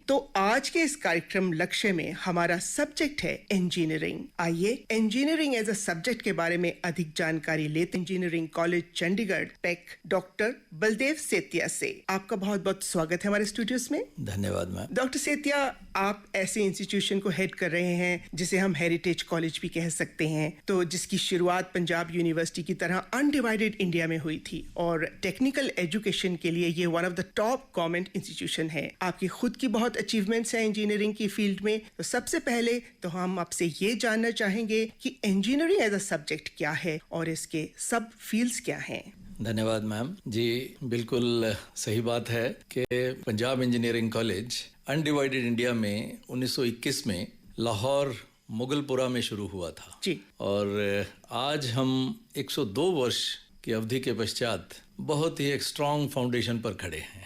तो आज के इस कार्यक्रम लक्ष्य में हमारा सब्जेक्ट है इंजीनियरिंग। आइए इंजीनियरिंग एज अ सब्जेक्ट के बारे में अधिक जानकारी लेते engineering college Chandigarh pack doctor Baldev Setia से। आपका बहुत बहुत स्वागत है हमारे स्टूडियोज में। धन्यवाद मैम। डॉक्टर सेतिया, आप ऐसे इंस्टीट्यूशन को हेड कर रहे हैं जिसे हम हेरिटेज कॉलेज भी कह सकते हैं, तो जिसकी शुरुआत पंजाब यूनिवर्सिटी की तरह अनडिवाइडेड इंडिया में हुई थी और टेक्निकल एजुकेशन के लिए ये one of the top government institution है। आपकी खुद की बहुत अचीवमेंट्स हैं इंजीनियरिंग की फील्ड में। तो सबसे पहले तो हम आपसे ये जानना चाहेंगे कि इंजीनियरिंग एज अ सब्जेक्ट क्या है और इसके सब फील्ड्स क्या हैं। धन्यवाद मैम जी, बिल्कुल सही बात है कि Punjab engineering college undivided India में 1921 में लाहौर मुगलपुरा में शुरू हुआ था जी। और आज हम 102 वर्ष की अवधि के पश्चात बहुत ही एक स्ट्रॉन्ग फाउंडेशन पर खड़े हैं।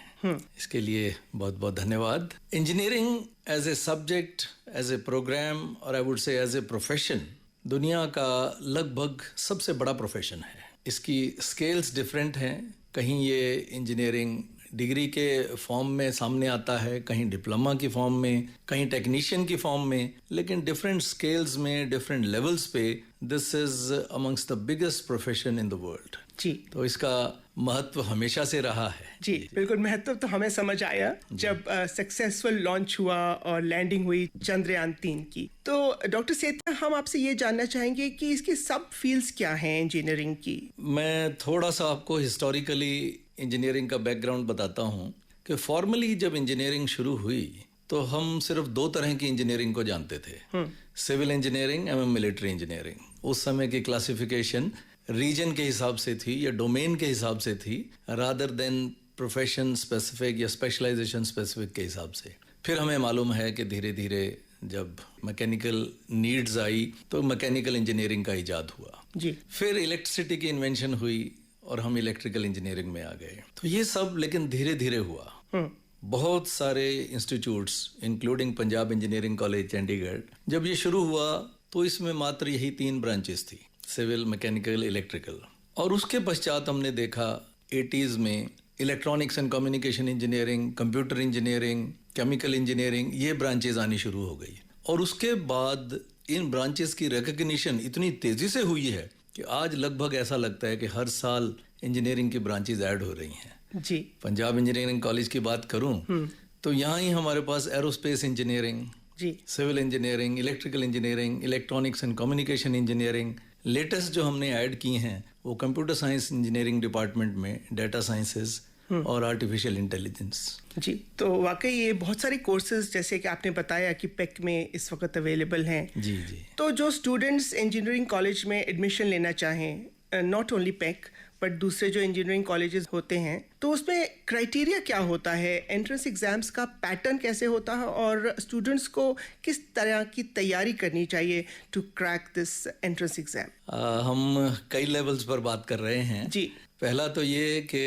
इसके लिए बहुत बहुत धन्यवाद। Engineering as a subject, as a program और I would say as a profession दुनिया का लगभग सबसे बड़ा प्रोफेशन है। इसकी स्केल्स डिफरेंट हैं। कहीं ये इंजीनियरिंग डिग्री के फॉर्म में सामने आता है, कहीं डिप्लोमा की फॉर्म में, कहीं टेक्नीशियन की फॉर्म में, लेकिन डिफरेंट स्केल्स में, डिफरेंट लेवल्स पे this is amongst the biggest profession in the world ji. तो इसका महत्व हमेशा से रहा है। जी बिल्कुल, महत्व तो हमें समझ आया जब सक्सेसफुल लॉन्च हुआ और लैंडिंग हुई चंद्रयान 3 की। तो डॉक्टर सेतिया, हम आपसे ये जानना चाहेंगे कि इसकी सब फील्ड्स क्या हैं इंजीनियरिंग की। मैं थोड़ा सा आपको हिस्टोरिकली इंजीनियरिंग का बैकग्राउंड बताता हूँ कि फॉर्मली जब इंजीनियरिंग शुरू हुई तो हम सिर्फ 2 तरह की इंजीनियरिंग को जानते थे, सिविल इंजीनियरिंग एवं मिलिट्री इंजीनियरिंग। उस समय की क्लासिफिकेशन रीजन के हिसाब से थी या डोमेन के हिसाब से थी, रादर देन प्रोफेशन स्पेसिफिक या स्पेशलाइजेशन स्पेसिफिक के हिसाब से। फिर हमें मालूम है कि धीरे धीरे जब मैकेनिकल नीड्स आई तो मैकेनिकल इंजीनियरिंग का इजाद हुआ जी। फिर इलेक्ट्रिसिटी की इन्वेंशन हुई और हम इलेक्ट्रिकल इंजीनियरिंग में आ गए। तो ये सब लेकिन धीरे धीरे हुआ। बहुत सारे institutes including Punjab engineering college Chandigarh, जब ये शुरू हुआ तो इसमें मात्र यही 3 ब्रांचेस थी, सिविल, मैकेनिकल, इलेक्ट्रिकल। और उसके पश्चात हमने देखा 80s में electronics and communication engineering, computer engineering, chemical engineering, ये ब्रांचेस आनी शुरू हो गई। और उसके बाद इन ब्रांचेस की रिकग्निशन इतनी तेजी से हुई है कि आज लगभग ऐसा लगता है कि हर साल इंजीनियरिंग की ब्रांचेस ऐड हो रही हैं जी। पंजाब इंजीनियरिंग कॉलेज की बात करूं तो यहाँ ही हमारे पास aerospace engineering ji, civil engineering, electrical engineering, electronics and communication engineering, latest जो हमने ऐड की हैं वो कंप्यूटर साइंस इंजीनियरिंग डिपार्टमेंट में डेटा साइंसेज और आर्टिफिशियल इंटेलिजेंस। जी, तो वाकई ये बहुत सारे कोर्सेज जैसे कि आपने बताया कि पैक में इस वक्त अवेलेबल हैं। जी जी। तो जो स्टूडेंट्स इंजीनियरिंग कॉलेज में एडमिशन लेना चाहें, नॉट ओनली पैक बट दूसरे जो इंजीनियरिंग कॉलेजेस होते हैं, तो उसमें क्राइटेरिया क्या होता है, एंट्रेंस एग्जाम्स का पैटर्न कैसे होता है और स्टूडेंट्स को किस तरह की तैयारी करनी चाहिए to crack this entrance exam. हम कई लेवल्स पर बात कर रहे हैं जी। पहला तो ये कि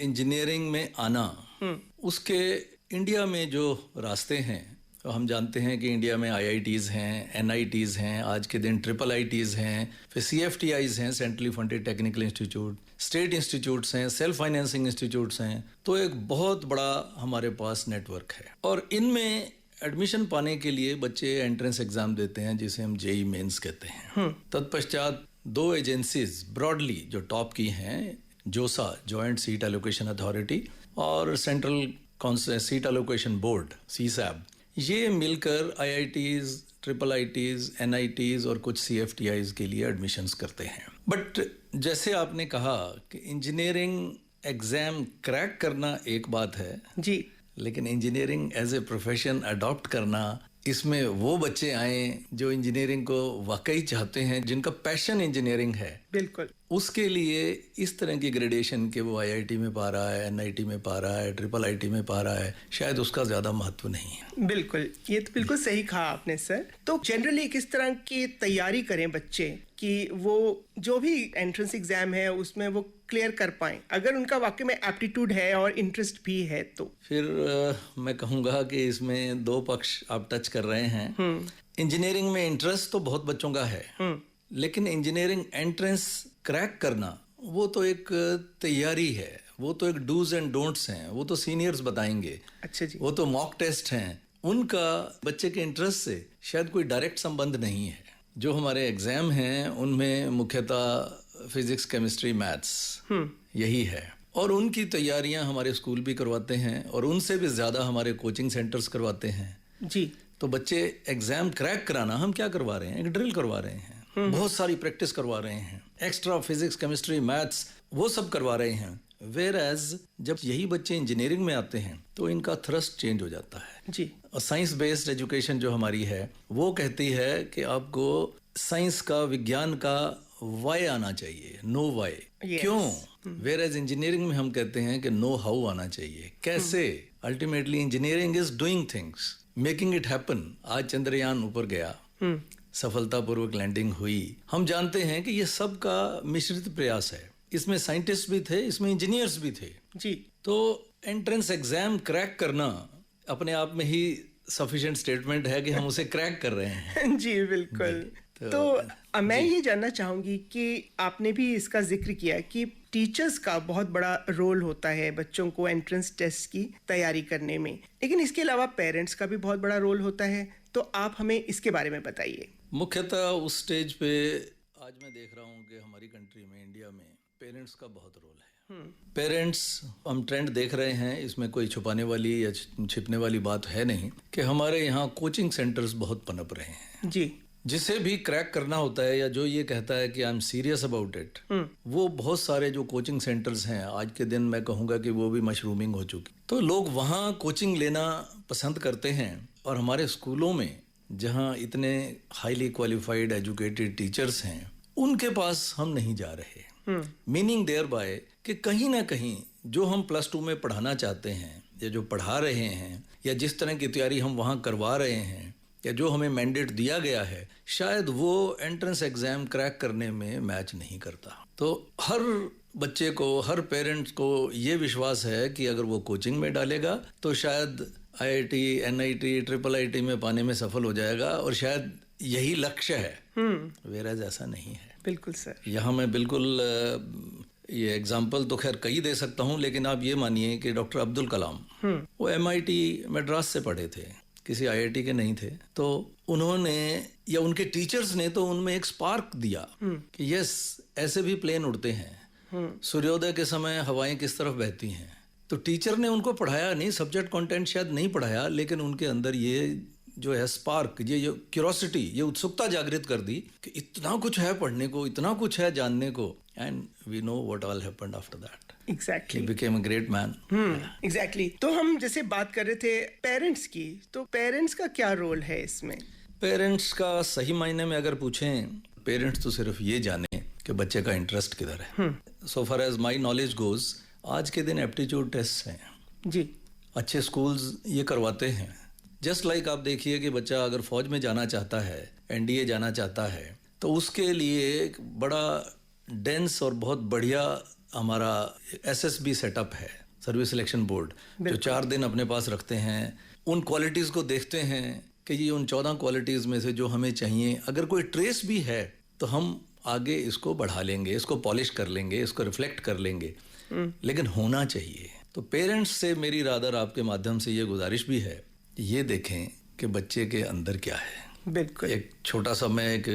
इंजीनियरिंग में आना, उसके इंडिया में जो रास्ते हैं, तो हम जानते हैं कि इंडिया में IITs हैं, NITs हैं, आज के दिन IIITs हैं, फिर CFTIs हैं, centrally funded technical institute, state institutes हैं, सेल्फ फाइनेंसिंग इंस्टीट्यूट्स हैं। तो एक बहुत बड़ा हमारे पास नेटवर्क है और इनमें एडमिशन पाने के लिए बच्चे एंट्रेंस एग्जाम देते हैं जिसे हम JEE मेंस कहते हैं। तत्पश्चात 2 एजेंसीज ब्रॉडली जो टॉप की हैं, जोसा जॉइंट सीट एलोकेशन अथॉरिटी और central seat allocation board CSAB, ये मिलकर IITs, IIITs, NITs और कुछ CFTIs के लिए एडमिशन्स करते हैं। बट जैसे आपने कहा कि इंजीनियरिंग एग्जाम क्रैक करना एक बात है जी, लेकिन engineering as a profession adopt करना, इसमें वो बच्चे आए जो इंजीनियरिंग को वाकई चाहते हैं, जिनका पैशन इंजीनियरिंग है, बिल्कुल उसके लिए इस तरह की ग्रेडेशन के वो IIT में पा रहा है, NIT में पा रहा है, IIIT में पा रहा है, शायद उसका ज्यादा महत्व नहीं है। बिल्कुल, ये तो बिल्कुल सही कहा आपने सर। तो जनरली किस तरह की तैयारी करें बच्चे कि वो जो भी एंट्रेंस एग्जाम है उसमें वो क्लियर कर पाएं, अगर उनका वाकई में एप्टीट्यूड है और इंटरेस्ट भी है तो? फिर मैं कहूँगा कि इसमें 2 पक्ष आप टच कर रहे हैं। इंजीनियरिंग में इंटरेस्ट तो बहुत बच्चों का है, लेकिन इंजीनियरिंग एंट्रेंस क्रैक करना वो तो एक तैयारी है, वो तो एक डूज एंड डोंट्स हैं, वो तो सीनियर्स बताएंगे। अच्छा जी। वो तो मॉक टेस्ट हैं, उनका बच्चे के इंटरेस्ट से शायद कोई डायरेक्ट संबंध नहीं है। जो हमारे एग्जाम हैं उनमें मुख्यतः फिजिक्स, केमिस्ट्री, मैथ्स यही है, और उनकी तैयारियां हमारे स्कूल भी करवाते हैं और उनसे भी ज़्यादा हमारे कोचिंग सेंटर्स करवाते हैं जी। तो बच्चे एग्जाम क्रैक कराना हम क्या करवा रहे हैं, एक ड्रिल करवा रहे हैं, बहुत सारी प्रैक्टिस करवा रहे हैं, एक्स्ट्रा फिजिक्स, केमिस्ट्री, मैथ्स वो सब करवा रहे हैं। वेयर एज जब यही बच्चे इंजीनियरिंग में आते हैं तो इनका थ्रस्ट चेंज हो जाता है जी। और साइंस बेस्ड एजुकेशन जो हमारी है वो कहती है कि आपको साइंस का, विज्ञान का वाई आना चाहिए, नो वाई। क्यों? वेयर एज इंजीनियरिंग में हम कहते हैं कि नो हाउ आना चाहिए, कैसे। Ultimately engineering is doing things, making it happen. आज चंद्रयान ऊपर गया, सफलतापूर्वक लैंडिंग हुई। हम जानते हैं कि ये सब का मिश्रित प्रयास है, इसमें साइंटिस्ट भी थे, इसमें इंजीनियर्स भी थे जी। तो एंट्रेंस एग्जाम क्रैक करना अपने आप में ही सफिशिएंट स्टेटमेंट है कि हम उसे क्रैक कर रहे हैं। जी बिल्कुल। तो मैं ये जानना चाहूंगी कि आपने भी इसका जिक्र किया कि टीचर्स का बहुत बड़ा रोल होता है बच्चों को एंट्रेंस टेस्ट की तैयारी करने में, लेकिन इसके अलावा पेरेंट्स का भी बहुत बड़ा रोल होता है, तो आप हमें इसके बारे में बताइए। मुख्यतः उस स्टेज पे आज मैं देख रहा हूँ कि हमारी कंट्री में, इंडिया में, पेरेंट्स का बहुत रोल है। पेरेंट्स, हम ट्रेंड देख रहे हैं, इसमें कोई छुपाने वाली या छिपने वाली बात है नहीं कि हमारे यहाँ कोचिंग सेंटर्स बहुत पनप रहे हैं जी। जिसे भी क्रैक करना होता है या जो ये कहता है कि I am serious about it, वो बहुत सारे जो कोचिंग सेंटर्स हैं आज के दिन मैं कहूँगा कि वो भी मशरूमिंग हो चुकी, तो लोग वहाँ कोचिंग लेना पसंद करते हैं। और हमारे स्कूलों में जहाँ इतने हाईली क्वालिफाइड एजुकेटेड टीचर्स हैं उनके पास हम नहीं जा रहे। मीनिंग देयर बाय कि कहीं ना कहीं जो हम +2 में पढ़ाना चाहते हैं या जो पढ़ा रहे हैं या जिस तरह की तैयारी हम वहाँ करवा रहे हैं या जो हमें मैंडेट दिया गया है, शायद वो एंट्रेंस एग्जाम क्रैक करने में मैच नहीं करता। तो हर बच्चे को, हर पेरेंट्स को ये विश्वास है कि अगर वो कोचिंग में डालेगा तो शायद IIT, NIT, IIIT में पाने में सफल हो जाएगा और शायद यही लक्ष्य है। वेराज ऐसा नहीं है। बिल्कुल सर। यहाँ मैं बिल्कुल ये एग्जाम्पल तो खैर कई दे सकता हूँ, लेकिन आप ये मानिए कि डॉक्टर अब्दुल कलाम वो MIT मद्रास से पढ़े थे, किसी IIT के नहीं थे। तो उन्होंने या उनके टीचर्स ने तो उनमें एक स्पार्क दिया कि यस, ऐसे भी प्लेन उड़ते हैं, सूर्योदय के समय हवाएं किस तरफ बहती हैं। तो टीचर ने उनको पढ़ाया नहीं, सब्जेक्ट कंटेंट शायद नहीं पढ़ाया, लेकिन उनके अंदर ये जो है स्पार्क, ये क्यूरोसिटी, ये उत्सुकता जागृत कर दी कि इतना कुछ है पढ़ने को, इतना कुछ है जानने को। And we know what all happened after that. Exactly, he became a great man. Exactly. तो हम जैसे बात कर रहे थे पेरेंट्स की, तो पेरेंट्स का क्या रोल है इसमें? पेरेंट्स का सही मायने में अगर पूछें, पेरेंट्स तो सिर्फ ये जाने कि बच्चे का इंटरेस्ट किधर है। So far as my knowledge goes, आज के दिन एप्टीट्यूड टेस्ट हैं जी, अच्छे स्कूल्स ये करवाते हैं। जस्ट लाइक आप देखिए कि बच्चा अगर फौज में जाना चाहता है, NDA जाना चाहता है, तो उसके लिए एक बड़ा डेंस और बहुत बढ़िया हमारा SSB सेटअप है, सर्विस सिलेक्शन बोर्ड, जो 4 दिन अपने पास रखते हैं। उन क्वालिटीज़ को देखते हैं कि ये उन 14 क्वालिटीज़ में से जो हमें चाहिए, अगर कोई ट्रेस भी है तो हम आगे इसको बढ़ा लेंगे, इसको पॉलिश कर लेंगे, इसको रिफ्लेक्ट कर लेंगे, लेकिन होना चाहिए। तो पेरेंट्स से मेरी रादर आपके माध्यम से ये गुजारिश भी है, ये देखें कि बच्चे के अंदर क्या है। बिल्कुल। एक छोटा सा मैं एक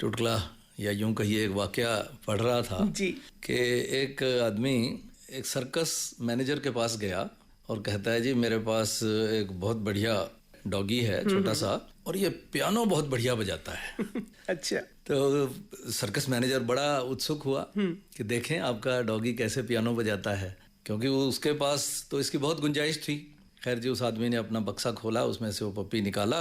चुटकुला या यूं कहिए एक वाकया पढ़ रहा था जी, कि एक आदमी एक सर्कस मैनेजर के पास गया और कहता है, जी मेरे पास एक बहुत बढ़िया डॉगी है, छोटा सा, और ये पियानो बहुत बढ़िया बजाता है। अच्छा। तो सर्कस मैनेजर बड़ा उत्सुक हुआ कि देखें आपका डॉगी कैसे पियानो बजाता है, क्योंकि वो उसके पास तो इसकी बहुत गुंजाइश थी। खैर जी, उस आदमी ने अपना बक्सा खोला, उसमें से वो पप्पी निकाला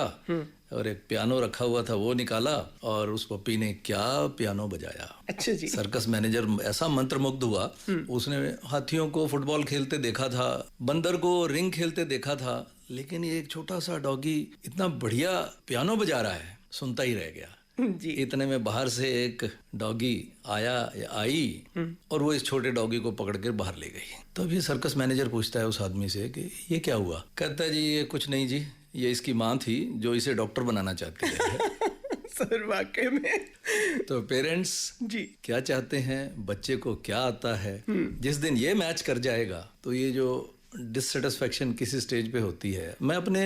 और एक पियानो रखा हुआ था वो निकाला, और उस पप्पी ने क्या पियानो बजाया। अच्छा जी। सर्कस मैनेजर ऐसा मंत्रमुग्ध हुआ, उसने हाथियों को फुटबॉल खेलते देखा था, बंदर को रिंग खेलते देखा था, लेकिन ये एक छोटा सा डॉगी इतना बढ़िया पियानो बजा रहा है, सुनता ही रह गया जी। इतने में बाहर से एक डॉगी आया या आई और वो इस छोटे डॉगी को पकड़ कर बाहर ले गई। तो अभी सर्कस मैनेजर पूछता है उस आदमी से कि ये क्या हुआ? कहता है, जी ये कुछ नहीं जी, ये इसकी माँ थी जो इसे डॉक्टर बनाना चाहती है। सर वाकई में। तो पेरेंट्स जी क्या चाहते हैं, बच्चे को क्या आता है, जिस दिन ये मैच कर जाएगा तो ये जो डिससेटिस्फेक्शन किसी स्टेज पे होती है, मैं अपने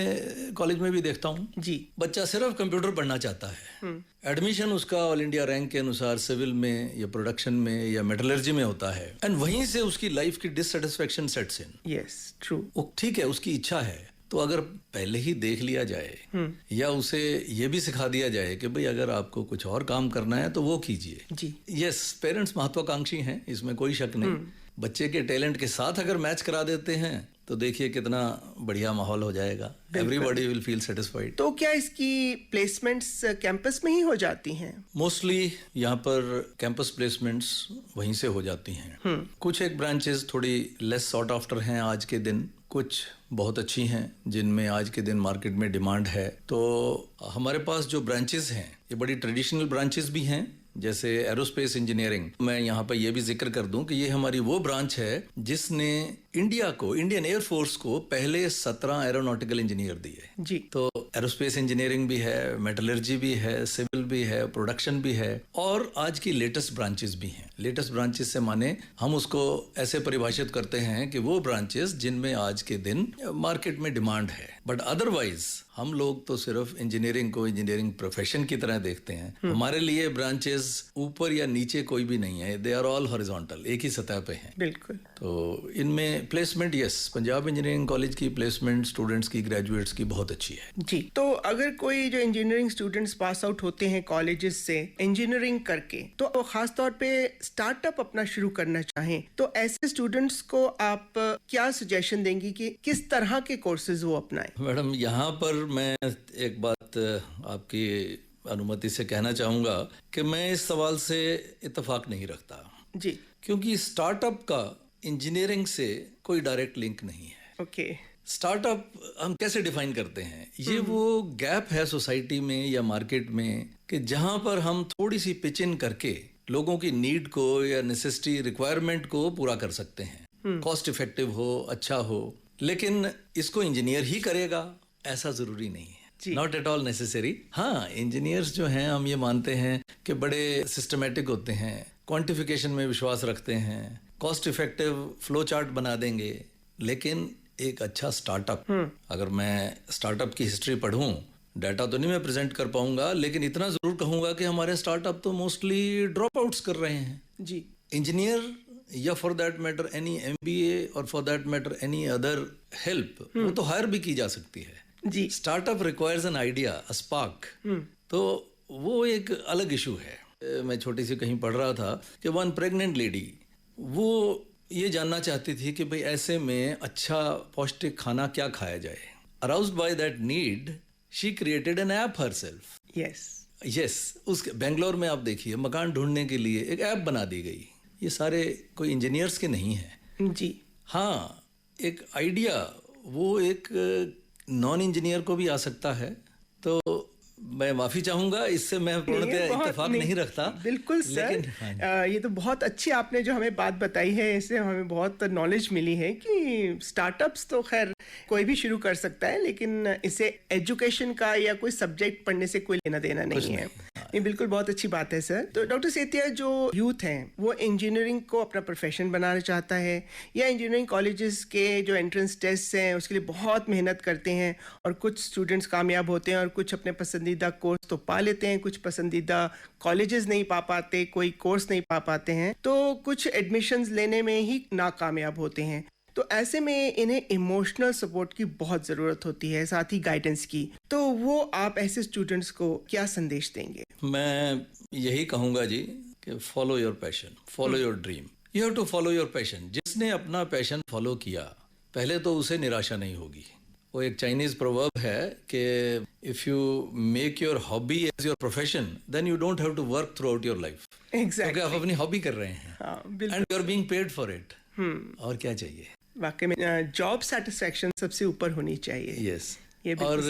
कॉलेज में भी देखता हूँ जी। बच्चा सिर्फ कंप्यूटर पढ़ना चाहता है, एडमिशन उसका ऑल इंडिया रैंक के अनुसार सिविल में या प्रोडक्शन में या मेटलर्जी में होता है, एंड वहीं से उसकी लाइफ की dissatisfaction sets in. Yes, true. ठीक है, उसकी इच्छा है, तो अगर पहले ही देख लिया जाए या उसे ये भी सिखा दिया जाए कि भाई अगर आपको कुछ और काम करना है तो वो कीजिए। जी। यस, पेरेंट्स महत्वाकांक्षी हैं, इसमें कोई शक नहीं। बच्चे के टैलेंट के साथ अगर मैच करा देते हैं तो देखिए कितना बढ़िया माहौल हो जाएगा, एवरीबॉडी विल फील सेटिस्फाइड। तो क्या इसकी प्लेसमेंट्स कैंपस में ही हो जाती हैं? मोस्टली यहाँ पर कैंपस प्लेसमेंट्स वहीं से हो जाती हैं। कुछ एक ब्रांचेस थोड़ी लेस सॉट आफ्टर हैं आज के दिन, कुछ बहुत अच्छी हैं जिनमें आज के दिन मार्केट में डिमांड है। तो हमारे पास जो ब्रांचेस हैं ये बड़ी ट्रेडिशनल ब्रांचेस भी हैं, जैसे एरोस्पेस इंजीनियरिंग। मैं यहाँ पर यह भी जिक्र कर दूं कि ये हमारी वो ब्रांच है जिसने इंडियन एयरफोर्स को पहले 17 एरोनॉटिकल इंजीनियर दिए जी। तो एरोस्पेस इंजीनियरिंग भी है, मेटलर्जी भी है, सिविल भी है, प्रोडक्शन भी है, और आज की लेटेस्ट ब्रांचेस भी हैं। लेटेस्ट ब्रांचेस से माने हम उसको ऐसे परिभाषित करते हैं कि वो ब्रांचेस जिनमें आज के दिन मार्केट में डिमांड है। बट अदरवाइज हम लोग तो सिर्फ इंजीनियरिंग को इंजीनियरिंग प्रोफेशन की तरह देखते हैं। हमारे लिए ब्रांचेस ऊपर या नीचे कोई भी नहीं है, दे आर ऑल हॉरिजॉन्टल, एक ही सतह पे हैं। बिल्कुल। तो इनमें placement, yes, Punjab engineering college की प्लेसमेंट स्टूडेंट्स की, ग्रेजुएट्स की बहुत अच्छी है जी। तो अगर कोई जो इंजीनियरिंग स्टूडेंट्स पास आउट होते हैं कॉलेजेस से इंजीनियरिंग करके, तो वो खास तौर पे स्टार्टअप अपना शुरू करना चाहें, तो ऐसे स्टूडेंट्स को आप क्या सजेशन देंगी कि किस तरह के कोर्सेज वो अपनाएं? मैडम, यहाँ पर मैं एक बात आपकी अनुमति से कहना चाहूँगा कि मैं इस सवाल से इत्तेफाक नहीं रखता जी, क्योंकि स्टार्टअप का इंजीनियरिंग से कोई डायरेक्ट लिंक नहीं है। ओके। स्टार्टअप हम कैसे डिफाइन करते हैं? ये वो गैप है सोसाइटी में या मार्केट में कि जहां पर हम थोड़ी सी पिच इन करके लोगों की नीड को या नेसेसिटी रिक्वायरमेंट को पूरा कर सकते हैं, कॉस्ट इफेक्टिव हो, अच्छा हो। लेकिन इसको इंजीनियर ही करेगा ऐसा जरूरी नहीं है, नॉट एट ऑल नेसेसरी। हाँ, इंजीनियर्स जो हैं हम ये मानते हैं कि बड़े सिस्टमेटिक होते हैं, क्वांटिफिकेशन में विश्वास रखते हैं, कॉस्ट इफेक्टिव फ्लो चार्ट बना देंगे। लेकिन एक अच्छा स्टार्टअप, अगर मैं स्टार्टअप की हिस्ट्री पढ़ूं, डाटा तो नहीं मैं प्रेजेंट कर पाऊंगा, लेकिन इतना जरूर कहूंगा कि हमारे स्टार्टअप तो मोस्टली ड्रॉप आउट्स कर रहे हैं जी। इंजीनियर या for that matter any MBA और for that matter any other help, वो तो हायर भी की जा सकती है जी। Startup requires an idea, a spark. तो वो एक अलग इशू है। मैं छोटी सी कहीं पढ़ रहा था कि वन प्रेग्नेंट लेडी, वो ये जानना चाहती थी कि भाई ऐसे में अच्छा पौष्टिक खाना क्या खाया जाए। Aroused by that need she created an app herself. Yes, उसके बेंगलोर में आप देखिए मकान ढूंढने के लिए एक ऐप बना दी गई। ये सारे कोई इंजीनियर्स के नहीं है जी। हाँ, एक आइडिया वो एक नॉन इंजीनियर को भी आ सकता है। तो मैं माफी चाहूंगा, इससे मैं पूर्णतः इत्तेफाक नहीं रखता। बिल्कुल सर, ये तो बहुत अच्छी आपने जो हमें बात बताई है, इससे हमें बहुत नॉलेज मिली है कि स्टार्टअप्स तो खैर कोई भी शुरू कर सकता है, लेकिन इसे एजुकेशन का या कोई सब्जेक्ट पढ़ने से कोई लेना देना नहीं है। ये बिल्कुल बहुत अच्छी बात है सर। तो डॉक्टर सेतिया, जो यूथ हैं वो इंजीनियरिंग को अपना प्रोफेशन बनाना चाहता है या इंजीनियरिंग कॉलेजेस के जो एंट्रेंस टेस्ट हैं उसके लिए बहुत मेहनत करते हैं, और कुछ स्टूडेंट्स कामयाब होते हैं और कुछ अपने पसंदीदा कोर्स तो पा लेते हैं, कुछ पसंदीदा कॉलेजेस नहीं पा पाते, कोई कोर्स नहीं पा पाते हैं, तो कुछ एडमिशन्स लेने में ही नाकामयाब होते हैं। तो ऐसे में इन्हें इमोशनल सपोर्ट की बहुत ज़रूरत होती है, साथ ही गाइडेंस की। तो वो आप ऐसे स्टूडेंट्स को क्या संदेश देंगे? मैं यही कहूँगा जी कि follow your passion, follow your dream. You have to follow your passion. जिसने अपना पैशन फॉलो किया, पहले तो उसे निराशा नहीं होगी। वो एक चाइनीज प्रोवर्ब है कि if you make your hobby as your profession, then you don't have to work throughout your life. Exactly. आप अपनी हॉबी कर रहे हैं and you are being paid for it. और क्या चाहिए? वाकई में जॉब सेटिस्फैक्शन सबसे ऊपर होनी चाहिए। यस। और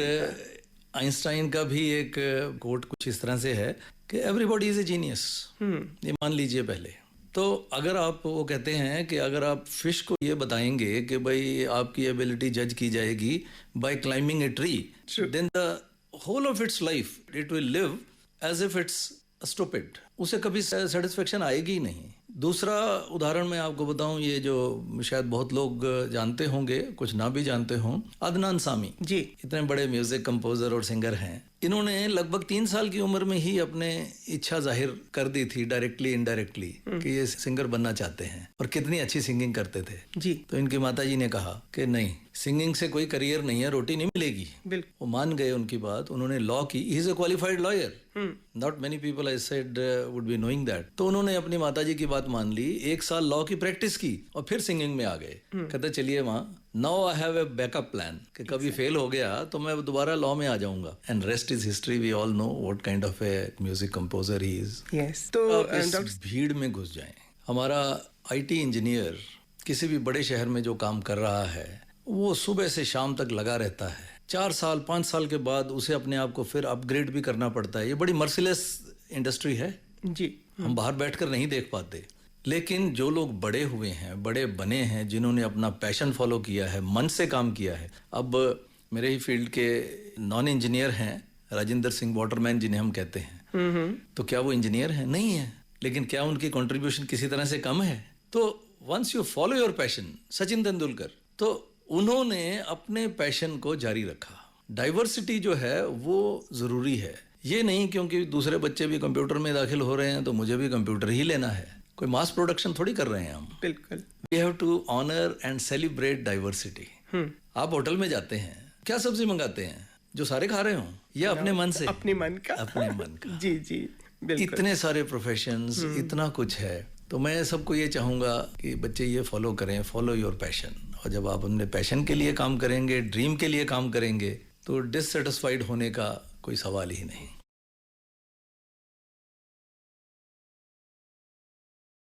आइंस्टाइन का भी एक कोट कुछ इस तरह से है कि एवरीबॉडी इज ए जीनियस। ये मान लीजिए पहले। तो अगर आप, वो कहते हैं कि अगर आप फिश को ये बताएंगे कि भाई आपकी एबिलिटी जज की जाएगी by climbing a tree, then the whole of its life it will live as if it's stupid. उसे कभी सेटिस्फेक्शन आएगी ही नहीं। दूसरा उदाहरण मैं आपको बताऊं, ये जो शायद बहुत लोग जानते होंगे, कुछ ना भी जानते हों, अदनान सामी जी, इतने बड़े म्यूजिक कंपोजर और सिंगर हैं। इन्होंने लगभग 3 साल की उम्र में ही अपने इच्छा जाहिर कर दी थी, डायरेक्टली इनडायरेक्टली, कि ये सिंगर बनना चाहते हैं, और कितनी अच्छी सिंगिंग करते थे जी। तो इनकी माताजी ने कहा कि नहीं, सिंगिंग से कोई करियर नहीं है, रोटी नहीं मिलेगी। बिल्कुल। वो मान गए उनकी बात, उन्होंने लॉ की। He is a qualified lawyer, not many people I said would be knowing that. तो उन्होंने अपनी माताजी की बात मान ली, 1 साल लॉ की प्रैक्टिस की और फिर सिंगिंग में आ गए। कहते चलिए माँ, now I have a backup plan, कि कभी फेल हो गया तो मैं दोबारा लॉ में आ जाऊंगा। And rest is history, we all know what kind of a music composer he is. Yes. तो डॉक्टर, भीड़ में घुस जाएं। हमारा आईटी इंजीनियर किसी भी बड़े शहर में जो काम कर रहा है, वो सुबह से शाम तक लगा रहता है। 4 साल 5 साल के बाद उसे अपने आप को फिर अपग्रेड भी करना पड़ता है। ये बड़ी मर्सिलेस इंडस्ट्री है जी। हम बाहर बैठकर नहीं देख पाते। लेकिन जो लोग बड़े हुए हैं, बड़े बने हैं, जिन्होंने अपना पैशन फॉलो किया है, मन से काम किया है। अब मेरे ही फील्ड के नॉन इंजीनियर हैं, राजेंद्र सिंह वाटरमैन जिन्हें हम कहते हैं, तो क्या वो इंजीनियर हैं? नहीं है। लेकिन क्या उनकी कंट्रीब्यूशन किसी तरह से कम है? तो once you follow your passion, Sachin Tendulkar, तो उन्होंने अपने पैशन को जारी रखा। डाइवर्सिटी जो है वो जरूरी है। ये नहीं क्योंकि दूसरे बच्चे भी कंप्यूटर में दाखिल हो रहे हैं तो मुझे भी कंप्यूटर ही लेना है। कोई मास प्रोडक्शन थोड़ी कर रहे हैं हम। बिल्कुल। We have to honour and celebrate diversity. आप होटल में जाते हैं, क्या सब्जी मंगाते हैं? जो सारे खा रहे हो, या अपने मन से? अपने मन का। अपने मन का। जी जी, बिल्कुल। इतने सारे प्रोफेशंस, इतना कुछ है। तो मैं सबको ये चाहूंगा कि बच्चे ये फॉलो करें, फॉलो योर पैशन। और जब आप अपने पैशन के लिए काम करेंगे, ड्रीम के लिए काम करेंगे, तो डिससेटिस्फाइड होने का कोई सवाल ही नहीं।